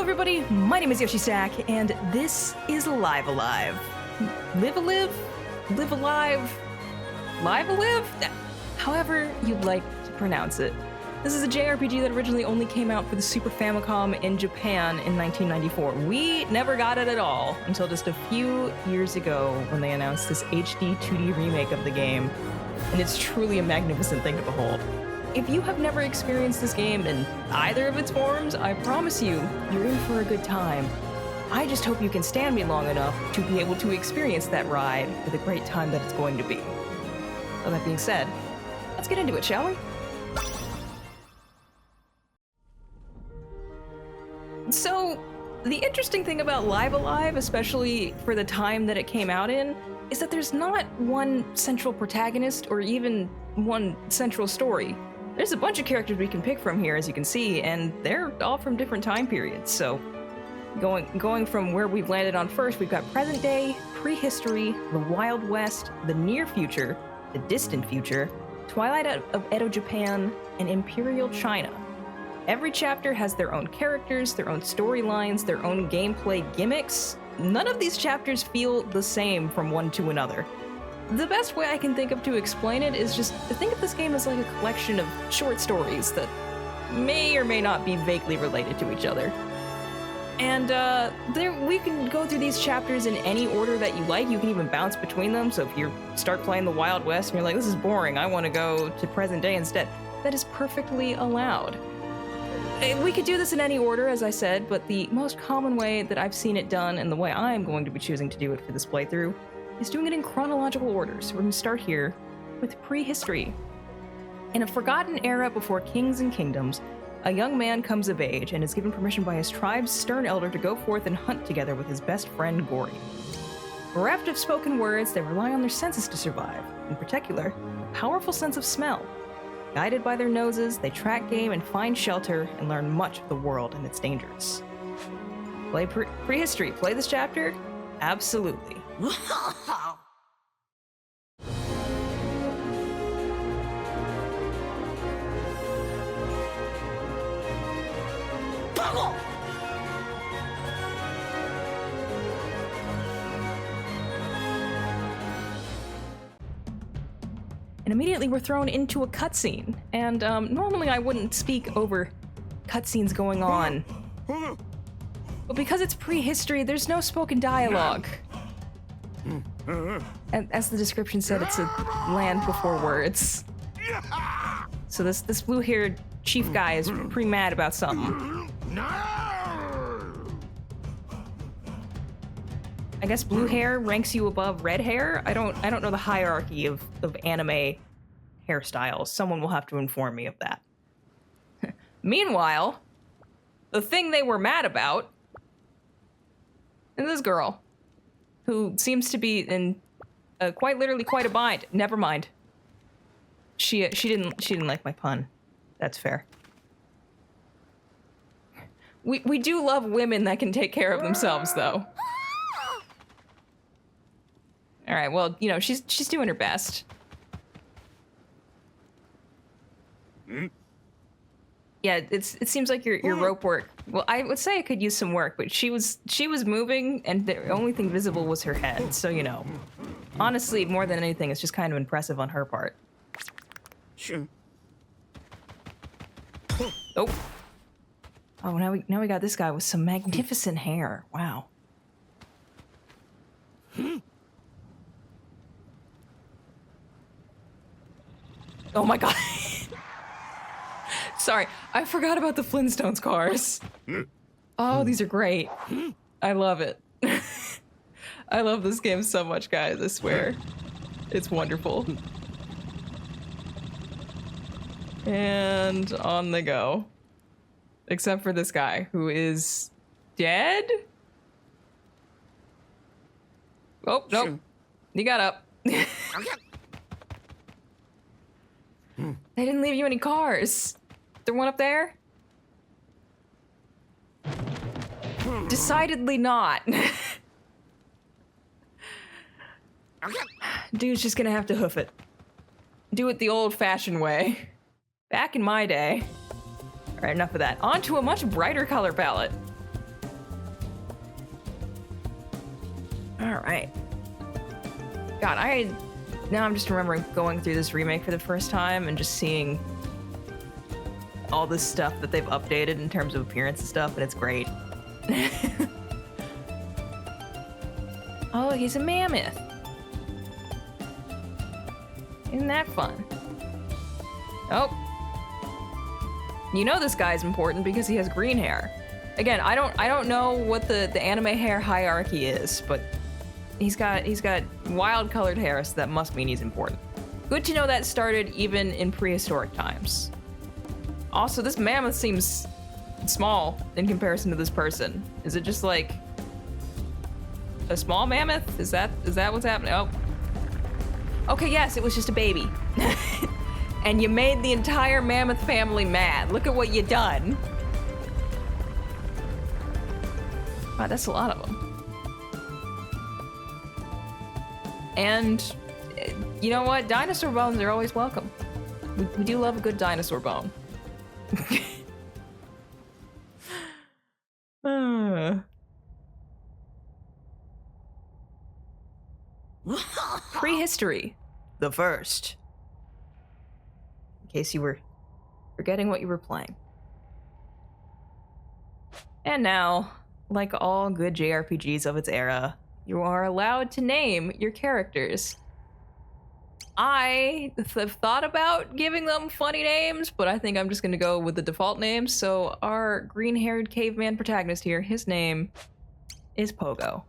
everybody, my name is Yoshi Stack, and this is Live Alive. Live Alive? Live Alive? Live Alive? However you'd like to pronounce it. This is a JRPG that originally only came out for the Super Famicom in Japan in 1994. We never got it at all until just a few years ago when they announced this HD 2D remake of the game, and it's truly a magnificent thing to behold. If you have never experienced this game in either of its forms, I promise you, you're in for a good time. I just hope you can stand me long enough to be able to experience that ride for the great time that it's going to be. With that being said, let's get into it, shall we? So, the interesting thing about Live Alive, especially for the time that it came out in, is that there's not one central protagonist or even one central story. There's a bunch of characters we can pick from here, as you can see, and they're all from different time periods. So, going from where we've landed on first, we've got present day, prehistory, the Wild West, the near future, the distant future, Twilight of Edo Japan, and Imperial China. Every chapter has their own characters, their own storylines, their own gameplay gimmicks. None of these chapters feel the same from one to another. The best way I can think of to explain it is just to think of this game as like a collection of short stories that may or may not be vaguely related to each other. And we can go through these chapters in any order that you like. You can even bounce between them. So if you start playing the Wild West and you're like, this is boring, I want to go to present day instead, that is perfectly allowed. We could do this in any order, as I said, but the most common way that I've seen it done, and the way I'm going to be choosing to do it for this playthrough, is doing it in chronological order. So we're going to start here with prehistory. In a forgotten era before kings and kingdoms, a young man comes of age and is given permission by his tribe's stern elder to go forth and hunt together with his best friend Gory. Bereft of spoken words, they rely on their senses to survive, in particular, a powerful sense of smell. Guided by their noses, they track game and find shelter and learn much of the world and its dangers. Play prehistory. Play this chapter? Absolutely. And immediately we're thrown into a cutscene. And normally I wouldn't speak over cutscenes going on. But because it's prehistory, there's no spoken dialogue. And as the description said, it's a land before words. So this blue-haired chief guy is pretty mad about something. I guess blue hair ranks you above red hair? I don't know the hierarchy of anime hairstyles. Someone will have to inform me of that. Meanwhile, the thing they were mad about is this girl, who seems to be in quite literally quite a bind. Never mind. She didn't like my pun. That's fair. We do love women that can take care of themselves, though. All right, well, you know, she's doing her best. Yeah, it seems like your rope work. Well, I would say I could use some work, but she was moving, and the only thing visible was her head. So, you know, honestly, more than anything, it's just kind of impressive on her part. Sure. Oh. Oh, now we got this guy with some magnificent hair. Wow. Oh my god. Sorry, I forgot about the Flintstones cars. Oh, these are great. I love it. I love this game so much, guys, I swear. It's wonderful. And on they go. Except for this guy, who is dead? Oh, nope. He got up. They didn't leave you any cars. There one up there? Decidedly not. Dude's just gonna have to hoof it. Do it the old-fashioned way. Back in my day. Alright, enough of that. On to a much brighter color palette. All right. God, now I'm just remembering going through this remake for the first time and just seeing all this stuff that they've updated in terms of appearance and stuff, and it's great. Oh, he's a mammoth. Isn't that fun? Oh. You know this guy's important because he has green hair. Again, I don't know what the anime hair hierarchy is, but he's got wild colored hair, so that must mean he's important. Good to know that started even in prehistoric times. Also, this mammoth seems small in comparison to this person. Is it just like a small mammoth? Is that what's happening? Oh. Okay, yes, it was just a baby. And you made the entire mammoth family mad. Look at what you done. Wow, that's a lot of them. And you know what? Dinosaur bones are always welcome. We do love a good dinosaur bone. Prehistory, the first. In case you were forgetting what you were playing. And now, like all good JRPGs of its era, you are allowed to name your characters. I have thought about giving them funny names, but I think I'm just gonna go with the default names. So our green-haired caveman protagonist here, his name is Pogo.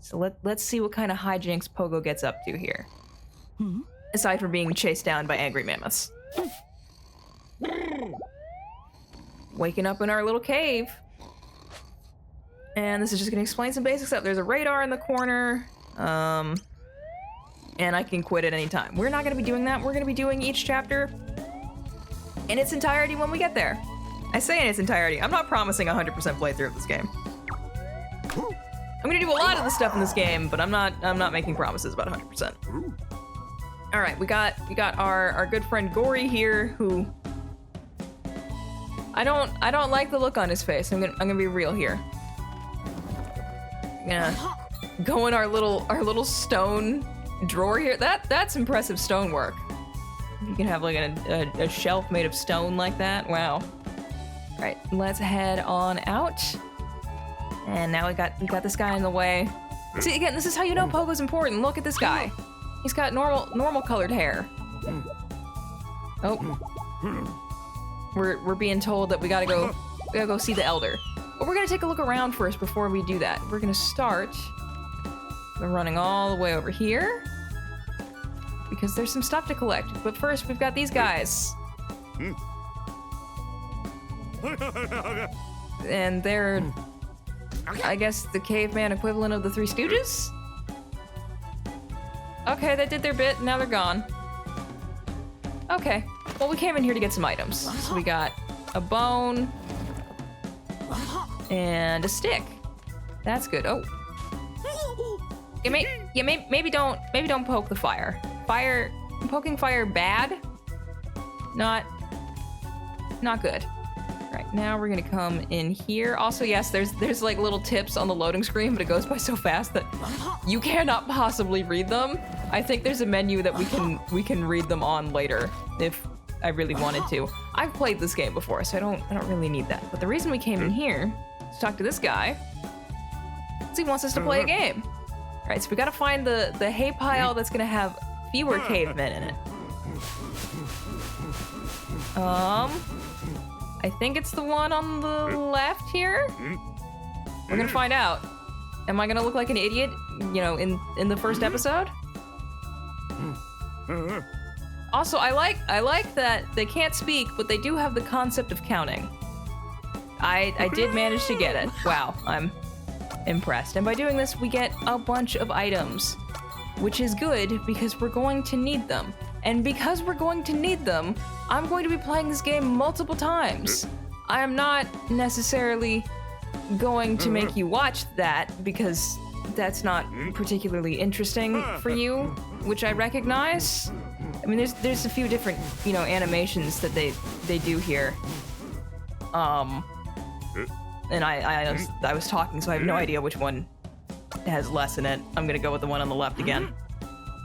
So let's see what kind of hijinks Pogo gets up to here. Aside from being chased down by angry mammoths. Waking up in our little cave. And this is just gonna explain some basic stuff. There's a radar in the corner. And I can quit at any time. We're not gonna be doing that. We're gonna be doing each chapter in its entirety when we get there. I say in its entirety. I'm not promising 100% playthrough of this game. I'm gonna do a lot of the stuff in this game, but I'm not making promises about 100%. All right, we got our good friend Gory here, who I don't like the look on his face. I'm gonna be real here. I'm gonna go in our little stone drawer here. That's impressive stonework. You can have like a shelf made of stone like that. Wow. All right, let's head on out. And now we got this guy in the way. See, again, this is how you know Pogo's important. Look at this guy. He's got normal colored hair. Oh. We're being told that we gotta go see the elder. But we're gonna take a look around first before we do that. We're gonna start. We're running all the way over here because there's some stuff to collect. But first, we've got these guys. And they're, I guess, the caveman equivalent of the Three Stooges? Okay, they did their bit, now they're gone. Okay, well, we came in here to get some items. So we got a bone and a stick. That's good. Oh. Maybe don't poke the fire. Poking fire bad? Not good. Right, now we're gonna come in here. Also, yes, there's like little tips on the loading screen, but it goes by so fast that you cannot possibly read them. I think there's a menu that we can read them on later if I really wanted to. I've played this game before, so I don't really need that. But the reason we came in here to talk to this guy is he wants us to play a game. All right, so we gotta find the hay pile that's gonna have fewer cavemen in it. I think it's the one on the left here. We're gonna find out. Am I gonna look like an idiot, you know, in the first episode? Also, I like that they can't speak, but they do have the concept of counting. I did manage to get it. Wow, I'm impressed. And by doing this, we get a bunch of items, which is good because we're going to need them. And because we're going to need them, I'm going to be playing this game multiple times. I am not necessarily going to make you watch that because that's not particularly interesting for you, which I recognize. I mean, there's a few different, you know, animations that they do here. And I was talking, so I have no idea which one has less in it. I'm gonna go with the one on the left again.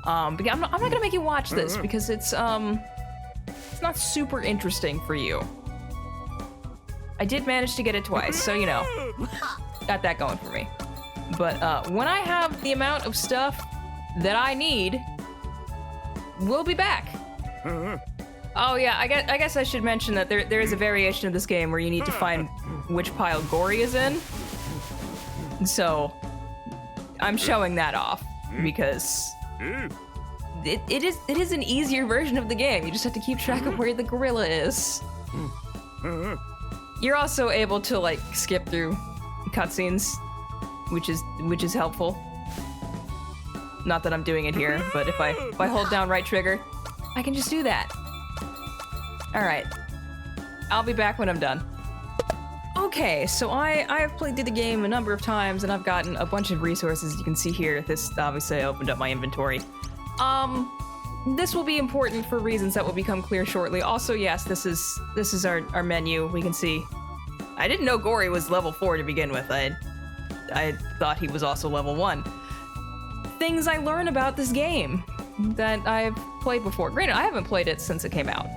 But yeah, I'm not gonna make you watch this because it's not super interesting for you. I did manage to get it twice, so you know, got that going for me. But when I have the amount of stuff that I need, we'll be back. Oh yeah, I guess I should mention that there is a variation of this game where you need to find which pile Gory is in. So I'm showing that off because it is an easier version of the game. You just have to keep track of where the gorilla is. You're also able to like skip through cutscenes, which is helpful. Not that I'm doing it here, but if I hold down right trigger, I can just do that. All right, I'll be back when I'm done. Okay, so I have played through the game a number of times and I've gotten a bunch of resources. You can see here, this obviously I opened up my inventory. This will be important for reasons that will become clear shortly. Also, yes, this is our menu. We can see. I didn't know Gory was level 4 to begin with. I thought he was also level 1. Things I learn about this game that I've played before. Granted, I haven't played it since it came out.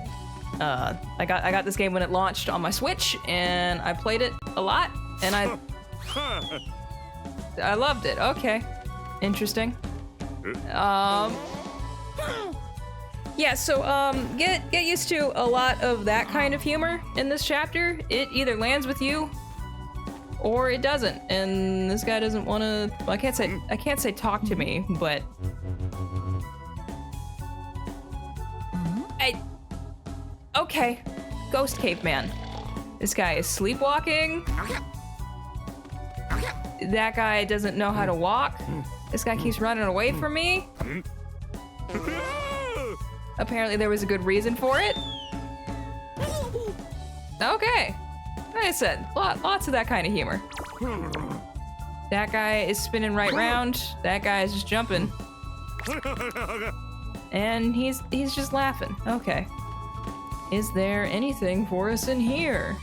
I got this game when it launched on my Switch, and I played it a lot, and I loved it. Okay, interesting. Yeah, so get used to a lot of that kind of humor in this chapter. It either lands with you or it doesn't, and this guy doesn't want to. Well, I can't say talk to me, but okay, Ghost Caveman. This guy is sleepwalking. That guy doesn't know how to walk. This guy keeps running away from me. Apparently there was a good reason for it. Okay. Like I said, lots of that kind of humor. That guy is spinning right round. That guy is just jumping. And he's just laughing. Okay. Is there anything for us in here?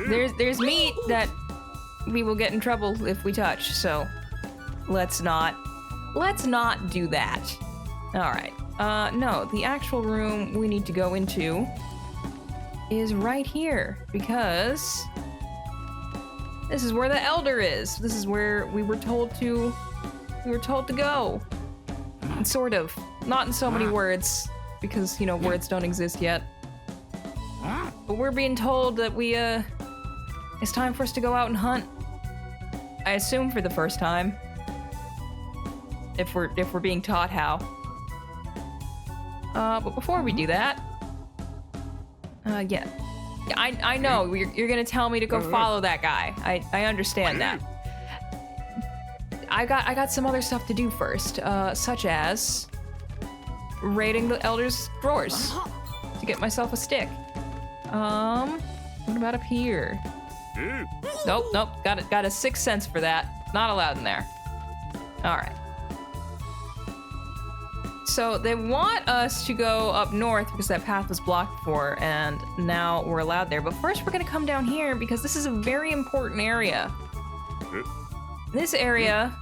There's meat that we will get in trouble if we touch, so let's not do that. All right. No, the actual room we need to go into is right here because this is where the elder is. This is where we were told to go. And sort of. Not in so many words, because, you know, words don't exist yet. But we're being told that it's time for us to go out and hunt. I assume for the first time. If we're being taught how. But before we do that, yeah, I know you're gonna tell me to go follow that guy. I understand that. I got some other stuff to do first, such as raiding the elder's drawers to get myself a stick. What about up here? Nope. Got a 6th sense for that. Not allowed in there. All right. So they want us to go up north because that path was blocked before, and now we're allowed there. But first we're gonna come down here because this is a very important area. This area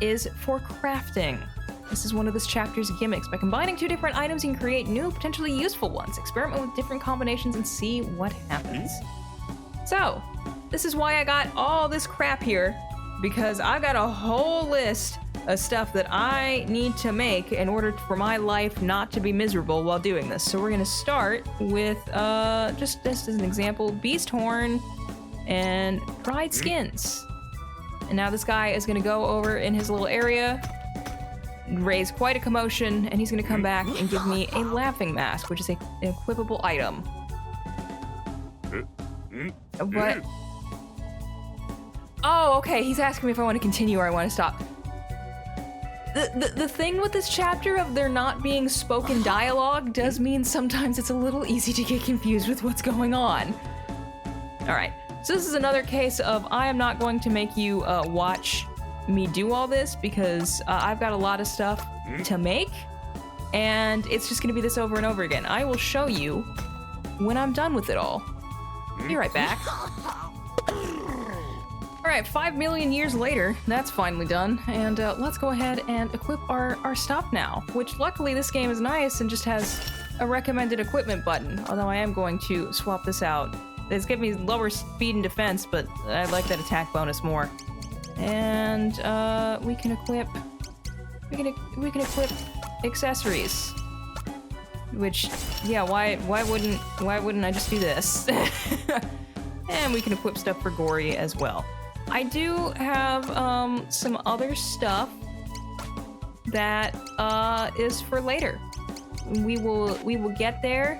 is for crafting. This is one of this chapter's gimmicks. By combining 2 different items, you can create new, potentially useful ones. Experiment with different combinations and see what happens. So, this is why I got all this crap here, because I've got a whole list of stuff that I need to make in order for my life not to be miserable while doing this. So we're gonna start with, just as an example, beast horn and dried skins. And now this guy is gonna go over in his little area, raise quite a commotion, and he's gonna come back and give me a laughing mask, which is an equipable item. What? Oh, okay, he's asking me if I want to continue or I want to stop. The thing with this chapter of there not being spoken dialogue does mean sometimes it's a little easy to get confused with what's going on. All right, so this is another case of I am not going to make you watch me do all this because I've got a lot of stuff to make, and it's just gonna be this over and over again. I will show you when I'm done with it all. Be right back. All right, 5 million years later, that's finally done. And let's go ahead and equip our stuff now, which luckily this game is nice and just has a recommended equipment button. Although I am going to swap this out. It's giving me lower speed and defense, but I like that attack bonus more. And we can equip accessories. Which, yeah, why wouldn't I just do this? And we can equip stuff for Gory as well. I do have some other stuff that is for later. We will get there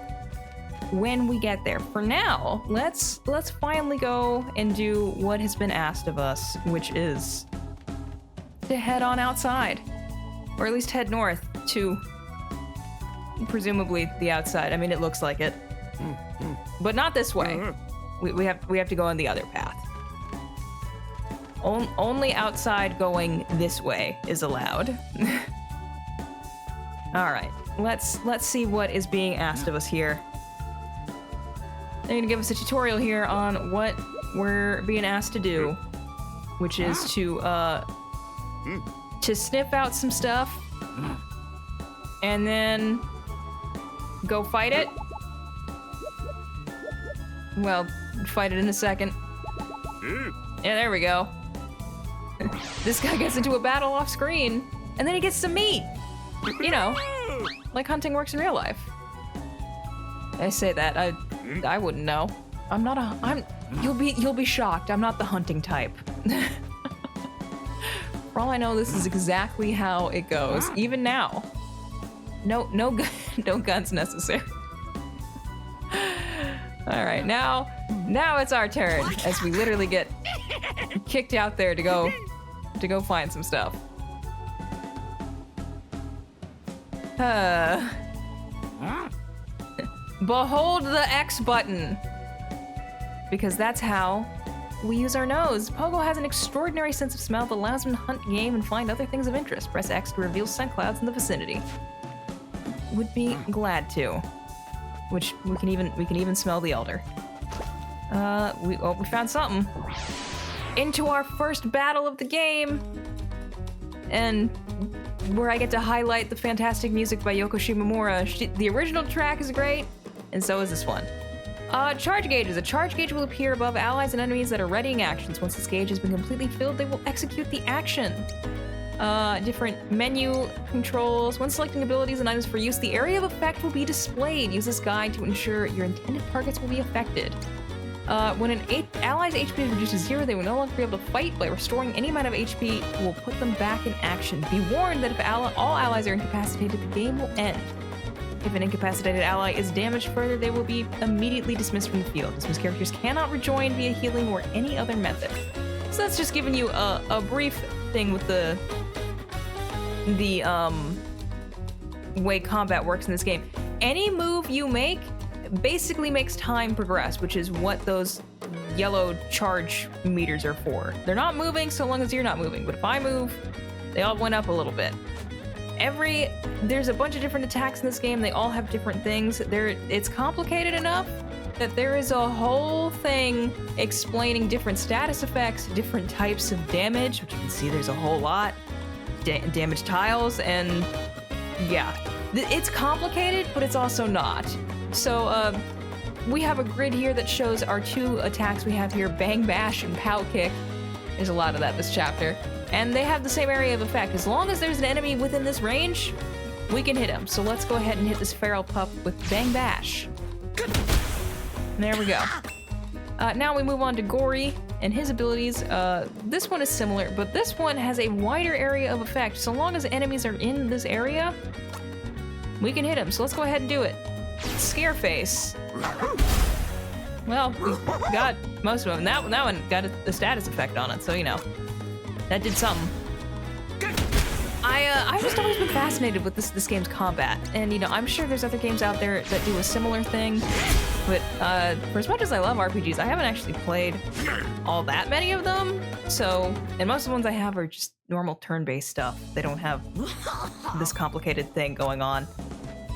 when we get there. For now, let's finally go and do what has been asked of us, which is to head on outside, or at least head north to presumably the outside. I mean, it looks like it, but not this way. We have to go on the other path. Only outside going this way is allowed. All right, let's see what is being asked of us here. They're gonna give us a tutorial here on what we're being asked to do, which is to sniff out some stuff and then go fight it. Well, fight it in a second. Yeah, there we go. This guy gets into a battle off screen, and then he gets some meat. You know, like hunting works in real life. I say that, I wouldn't know. You'll be shocked. I'm not the hunting type. For all I know, this is exactly how it goes, even now. No guns necessary. All right, now it's our turn as we literally get kicked out there to go find some stuff. Behold the X button, because that's how we use our nose. Pogo has an extraordinary sense of smell that allows him to hunt game and find other things of interest. Press X to reveal scent clouds in the vicinity. Would be glad to. Which we can even smell the elder. We found something. Into our first battle of the game, and where I get to highlight the fantastic music by Yoko Shimomura. The original track is great, and so is this one. Charge gauges. A charge gauge will appear above allies and enemies that are readying actions. Once this gauge has been completely filled, they will execute the action. Different menu controls. When selecting abilities and items for use, the area of effect will be displayed. Use this guide to ensure your intended targets will be affected. When an ally's HP is reduced to 0, they will no longer be able to fight. By restoring any amount of HP, will put them back in action. Be warned that if all allies are incapacitated, the game will end. If an incapacitated ally is damaged further, they will be immediately dismissed from the field. Dismissed characters cannot rejoin via healing or any other method. So that's just giving you a brief thing with the way combat works in this game. Any move you make basically makes time progress, which is what those yellow charge meters are for. They're not moving so long as you're not moving, but if I move, they all went up a little bit. There's a bunch of different attacks in this game. They all have different things. It's complicated enough that there is a whole thing explaining different status effects, different types of damage, which you can see there's a whole lot. Damage tiles, and yeah. It's complicated, but it's also not. So, we have a grid here that shows our two attacks we have here, Bang Bash and Pow Kick. There's a lot of that this chapter. And they have the same area of effect. As long as there's an enemy within this range, we can hit him. So let's go ahead and hit this feral pup with Bang Bash. There we go. Now we move on to Gory and his abilities. This one is similar, but this one has a wider area of effect. So long as enemies are in this area, we can hit him. So let's go ahead and do it. Scareface. Well, we got most of them. That one got a status effect on it, so you know. That did something. I've just always been fascinated with this game's combat, and you know, I'm sure there's other games out there that do a similar thing, but for as much as I love RPGs, I haven't actually played all that many of them, so, and most of the ones I have are just normal turn-based stuff. They don't have this complicated thing going on,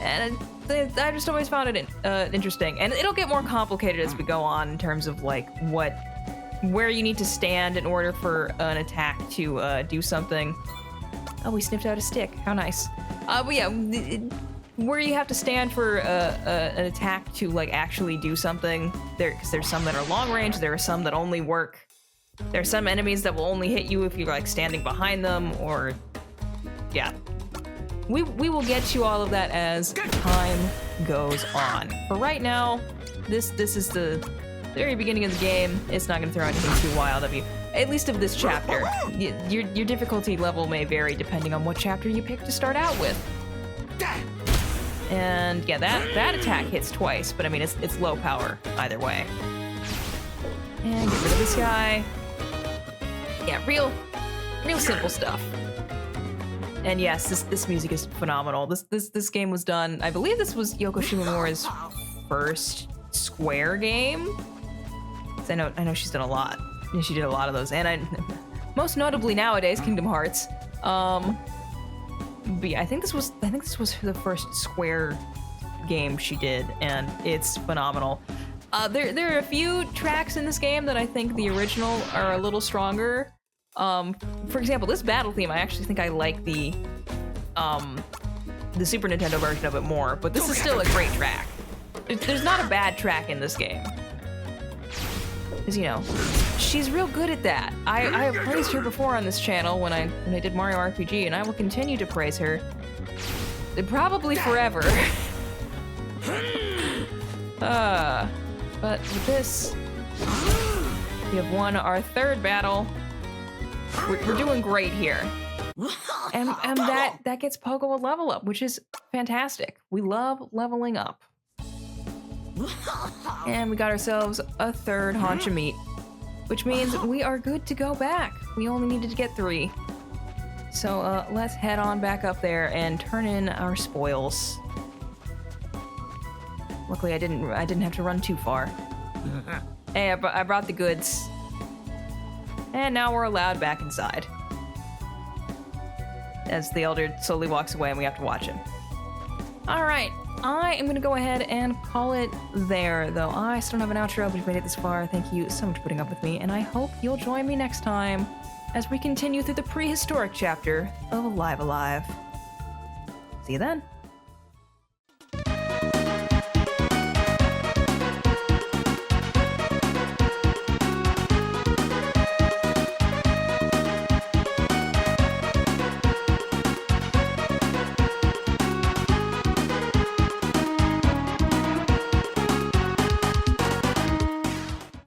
and I just always found it interesting, and it'll get more complicated as we go on in terms of like what where you need to stand in order for an attack to do something. Oh, we sniffed out a stick. How nice. But yeah, where you have to stand for an attack to like actually do something. Because there's some that are long range. There are some that only work. There are some enemies that will only hit you if you're like standing behind them, or yeah. We will get you all of that as time goes on. For right now, this is the very beginning of the game. It's not going to throw anything too wild at you. At least of this chapter. Your difficulty level may vary depending on what chapter you pick to start out with. And yeah, that attack hits twice, but I mean it's low power either way. And get rid of this guy. Yeah, real simple stuff. And yes, this music is phenomenal. This game was done. I believe this was Yoko Shimomura's first Square game. I know she's done a lot. She did a lot of those, and most notably nowadays Kingdom Hearts. But yeah, I think this was the first Square game she did, and it's phenomenal. There are a few tracks in this game that I think the original are a little stronger. For example, this battle theme, I actually think I like the Super Nintendo version of it more, but this is still a great track. There's not a bad track in this game. Because, you know, she's real good at that. I have praised her before on this channel when I did Mario RPG, and I will continue to praise her. Probably forever. But with this, we have won our third battle. We're doing great here. And that gets Pogo a level up, which is fantastic. We love leveling up. And we got ourselves a third haunch of meat, which means we are good to go back. We only needed to get 3. So let's head on back up there and turn in our spoils. Luckily, I didn't have to run too far. Hey, I brought the goods. And now we're allowed back inside. As the Elder slowly walks away and we have to watch him. Alright, I am gonna go ahead and call it there, though I still don't have an outro, but if you've made it this far, thank you so much for putting up with me, and I hope you'll join me next time as we continue through the prehistoric chapter of Alive Alive. See you then.